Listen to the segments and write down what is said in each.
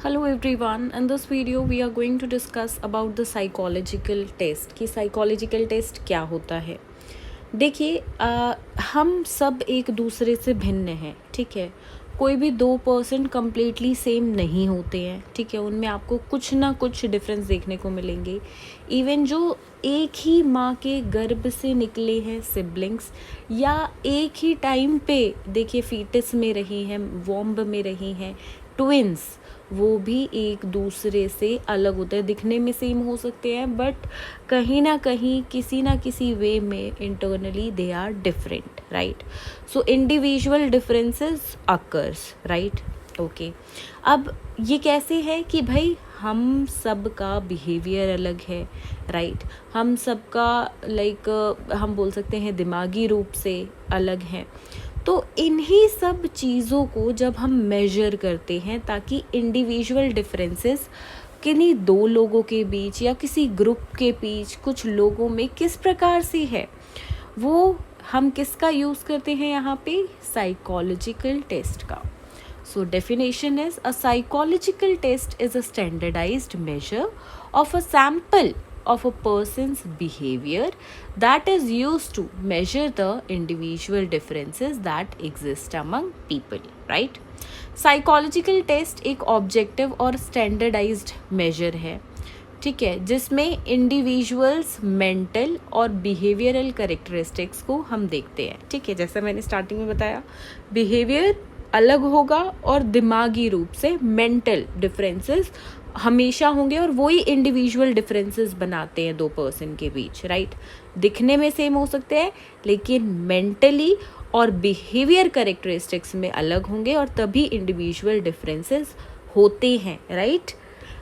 Hello everyone. In this video we are going to discuss about the psychological test कि psychological test क्या होता है। देखिए हम सब एक दूसरे से भिन्न हैं, ठीक है। कोई भी दो पर्सन कम्प्लीटली सेम नहीं होते हैं, ठीक है। उनमें आपको कुछ ना कुछ डिफरेंस देखने को मिलेंगे। इवन जो एक ही माँ के गर्भ से निकले हैं सिबलिंग्स या एक ही टाइम पे देखिए फीटस में रही हैं, वॉम्ब में रही हैं, ट्विंस, वो भी एक दूसरे से अलग होते हैं। दिखने में सेम हो सकते हैं बट कहीं ना कहीं किसी ना किसी वे में internally they are different, right. So individual differences occurs, right. Okay, अब ये कैसे है कि भाई हम सब का बिहेवियर अलग है, राइट। हम सब का हम बोल सकते हैं दिमागी रूप से अलग हैं। तो इन्हीं सब चीज़ों को जब हम मेजर करते हैं ताकि इंडिविजुअल डिफरेंसेस किन्हीं दो लोगों के बीच या किसी ग्रुप के बीच कुछ लोगों में किस प्रकार से है, वो हम किसका यूज़ करते हैं यहाँ पे, साइकोलॉजिकल टेस्ट का। So definition is a psychological test is a standardised measure of a sample of a person's behavior that is used to measure the individual differences that exist among people, right? Psychological test एक objective और standardized measure है, ठीक है, जिसमें individuals mental और behavioural characteristics को हम देखते हैं, ठीक है। जैसा मैंने स्टार्टिंग में बताया, बिहेवियर अलग होगा और दिमागी रूप से मेंटल डिफरेंसेस हमेशा होंगे और वही इंडिविजुअल डिफरेंसेस बनाते हैं दो पर्सन के बीच, राइट। दिखने में सेम हो सकते हैं लेकिन मेंटली और बिहेवियर कैरेक्टरिस्टिक्स में अलग होंगे और तभी इंडिविजुअल डिफरेंसेस होते हैं, right.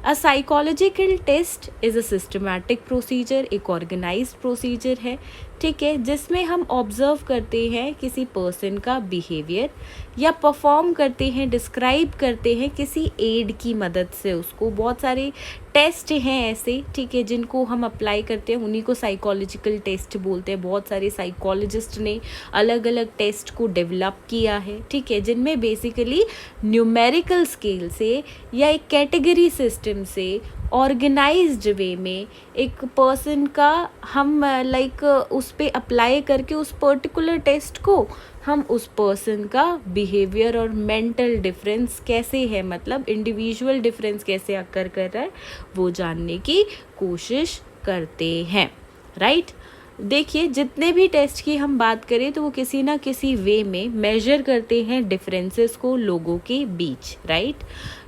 A psychological test is a systematic procedure, एक ऑर्गेनाइज्ड प्रोसीजर है, ठीक है, जिसमें हम ऑब्जर्व करते हैं किसी पर्सन का बिहेवियर या परफॉर्म करते हैं, डिस्क्राइब करते हैं किसी एड की मदद से उसको। बहुत सारे टेस्ट हैं ऐसे, ठीक है, जिनको हम अप्लाई करते हैं, उन्हीं को साइकोलॉजिकल टेस्ट बोलते हैं। बहुत सारे साइकोलॉजिस्ट ने अलग अलग टेस्ट को डेवलप किया है, ठीक है, जिनमें बेसिकली न्यूमेरिकल स्केल से या एक कैटेगरी सिस्टम से ऑर्गेनाइज्ड वे में एक पर्सन का हम उस पे अप्लाई करके उस पर्टिकुलर टेस्ट को हम उस पर्सन का बिहेवियर और मेंटल डिफरेंस कैसे है, मतलब इंडिविजुअल डिफरेंस कैसे अकर कर रहा है, वो जानने की कोशिश करते हैं, राइट। देखिए जितने भी टेस्ट की हम बात करें तो वो किसी ना किसी वे में मेजर करते हैं डिफरेंसेस को लोगों के बीच, राइट,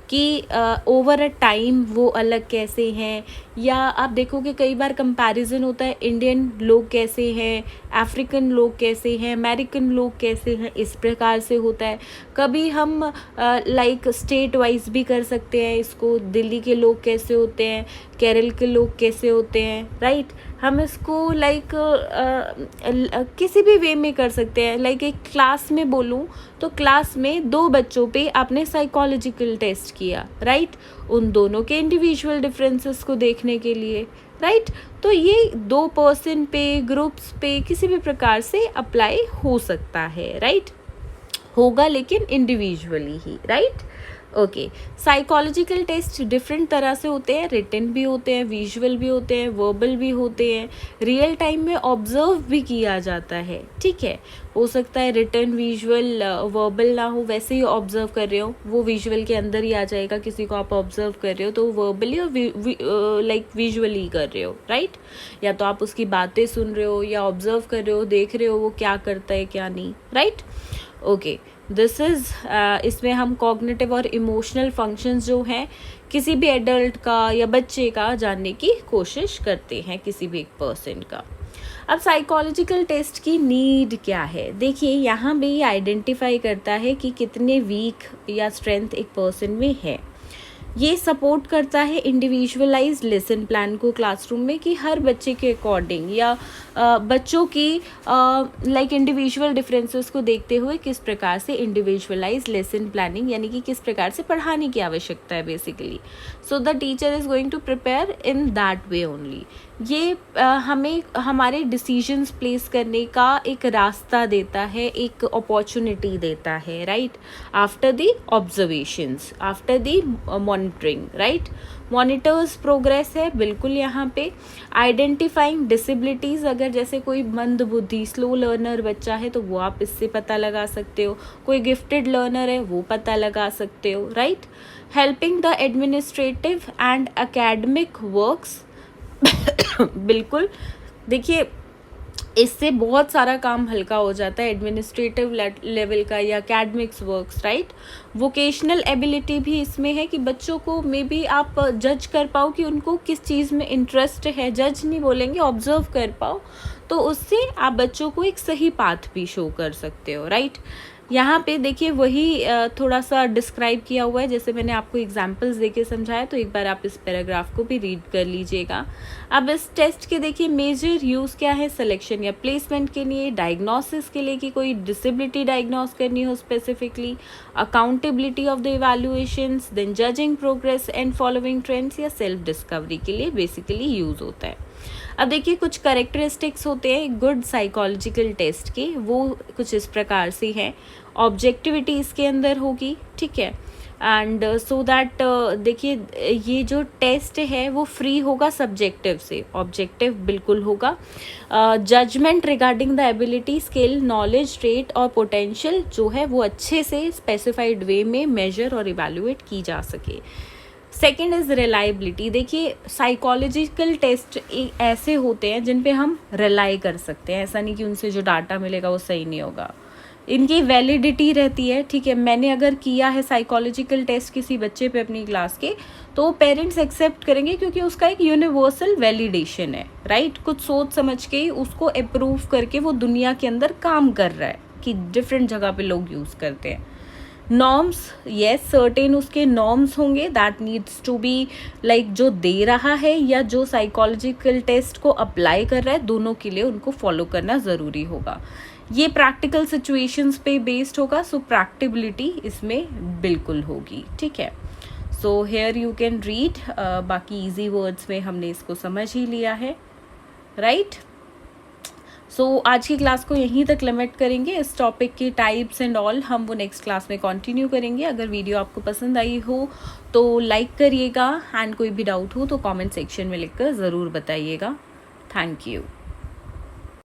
कि ओवर अ टाइम वो अलग कैसे हैं। या आप देखोगे कई बार कंपैरिजन होता है, इंडियन लोग कैसे हैं, अफ्रीकन लोग कैसे हैं, अमेरिकन लोग कैसे हैं, इस प्रकार से होता है। कभी हम स्टेट वाइज भी कर सकते हैं इसको, दिल्ली के लोग कैसे होते हैं, केरल के लोग कैसे होते हैं, राइट। हम इसको किसी भी वे में कर सकते हैं। एक क्लास में बोलूँ तो क्लास में दो बच्चों पे आपने साइकोलॉजिकल टेस्ट किया, राइट, उन दोनों के इंडिविजुअल डिफरेंसेस को देखने के लिए, राइट। तो ये दो पर्सन पे, ग्रुप्स पे किसी भी प्रकार से अप्लाई हो सकता है, राइट, होगा लेकिन इंडिविजुअली ही, right. Okay, psychological test different तरह से होते हैं, रिटन भी होते हैं, विजुअल भी होते हैं, वर्बल भी होते हैं, रियल टाइम में ऑब्जर्व भी किया जाता है, ठीक है। हो सकता है रिटन, विजुअल, वर्बल ना हो, वैसे ही ऑब्जर्व कर रहे हो, वो विजुअल के अंदर ही आ जाएगा। किसी को आप ऑब्जर्व कर रहे हो तो वर्बली और विजुअली कर रहे हो, राइट। या तो आप उसकी बातें सुन रहे हो या ऑब्जर्व कर रहे हो, देख रहे हो वो क्या करता है क्या नहीं, राइट। ओके, दिस इज़ इसमें हम कॉग्निटिव और इमोशनल फंक्शंस जो हैं किसी भी एडल्ट का या बच्चे का जानने की कोशिश करते हैं, किसी भी एक पर्सन का। अब साइकोलॉजिकल टेस्ट की नीड क्या है, देखिए यहाँ भी आइडेंटिफाई करता है कि कितने वीक या स्ट्रेंथ एक पर्सन में है। ये सपोर्ट करता है इंडिविजुअलाइज्ड लेसन प्लान को क्लासरूम में, कि हर बच्चे के अकॉर्डिंग या बच्चों की इंडिविजुअल डिफरेंसेस को देखते हुए किस प्रकार से इंडिविजुअलाइज्ड लेसन प्लानिंग, यानी कि किस प्रकार से पढ़ाने की आवश्यकता है basically. So the teacher is going to prepare in that way only. ये हमें हमारे डिसीजंस प्लेस करने का एक रास्ता देता है, एक अपॉर्चुनिटी देता है, right, after the observations, after the monitoring, right. Monitors progress है बिल्कुल यहाँ पे। आइडेंटिफाइंग डिसेबिलिटीज़, अगर जैसे कोई मंद बुद्धि स्लो लर्नर बच्चा है तो वो आप इससे पता लगा सकते हो, कोई गिफ्टेड लर्नर है वो पता लगा सकते हो, right. Helping the administrative and academic works बिल्कुल, देखिए इससे बहुत सारा काम हल्का हो जाता है, एडमिनिस्ट्रेटिव लेवल का या academics works, right. Vocational ability भी इसमें है कि बच्चों को मे बी आप जज कर पाओ कि उनको किस चीज़ में इंटरेस्ट है, जज नहीं बोलेंगे, ऑब्जर्व कर पाओ, तो उससे आप बच्चों को एक सही पाथ भी शो कर सकते हो, राइट। यहाँ पे देखिए वही थोड़ा सा डिस्क्राइब किया हुआ है, जैसे मैंने आपको एग्जांपल्स देके समझाया, तो एक बार आप इस पैराग्राफ को भी रीड कर लीजिएगा। अब इस टेस्ट के देखिए मेजर यूज़ क्या है, सिलेक्शन या प्लेसमेंट के लिए, डायग्नोसिस के लिए कि कोई डिसेबिलिटी डायग्नोस करनी हो specifically, accountability of the evaluations, then judging progress and following trends, या सेल्फ डिस्कवरी के लिए बेसिकली यूज़ होता है। अब देखिए कुछ करेक्टरिस्टिक्स होते हैं गुड साइकोलॉजिकल टेस्ट के, वो कुछ इस प्रकार से हैं। ऑब्जेक्टिविटी इसके अंदर होगी, ठीक है, एंड सो दैट देखिए ये जो टेस्ट है वो फ्री होगा सब्जेक्टिव से, ऑब्जेक्टिव बिल्कुल होगा। Judgement regarding the ability, skill, knowledge, trait और पोटेंशियल जो है वो अच्छे से स्पेसिफाइड वे में मेजर और इवैल्यूएट की जा सके। सेकेंड इज़ रिलायबिलिटी, देखिए साइकोलॉजिकल टेस्ट ऐसे होते हैं जिन पे हम रिलाई कर सकते हैं, ऐसा नहीं कि उनसे जो डाटा मिलेगा वो सही नहीं होगा, इनकी वैलिडिटी रहती है, ठीक है। मैंने अगर किया है साइकोलॉजिकल टेस्ट किसी बच्चे पे अपनी क्लास के, तो पेरेंट्स एक्सेप्ट करेंगे क्योंकि उसका एक यूनिवर्सल वैलिडेशन है, राइट। कुछ सोच समझ के उसको अप्रूव करके वो दुनिया के अंदर काम कर रहा है कि डिफरेंट जगह पे लोग यूज़ करते हैं। नॉर्म्स, येस सर्टेन उसके नॉर्म्स होंगे, that needs to be like जो दे रहा है या जो साइकोलॉजिकल टेस्ट को अप्लाई कर रहा है, दोनों के लिए उनको फॉलो करना ज़रूरी होगा। ये प्रैक्टिकल सिचुएशंस पे बेस्ड होगा, सो प्रैक्टिबिलिटी इसमें बिल्कुल होगी, ठीक है। So here you can read, बाकी इजी वर्ड्स में हमने इसको समझ ही लिया है, राइट। सो आज की क्लास को यहीं तक लिमिट करेंगे, इस टॉपिक के टाइप्स एंड ऑल हम वो नेक्स्ट क्लास में कंटिन्यू करेंगे। अगर वीडियो आपको पसंद आई हो तो लाइक करिएगा, एंड कोई भी डाउट हो तो कमेंट सेक्शन में लिखकर ज़रूर बताइएगा। Thank you.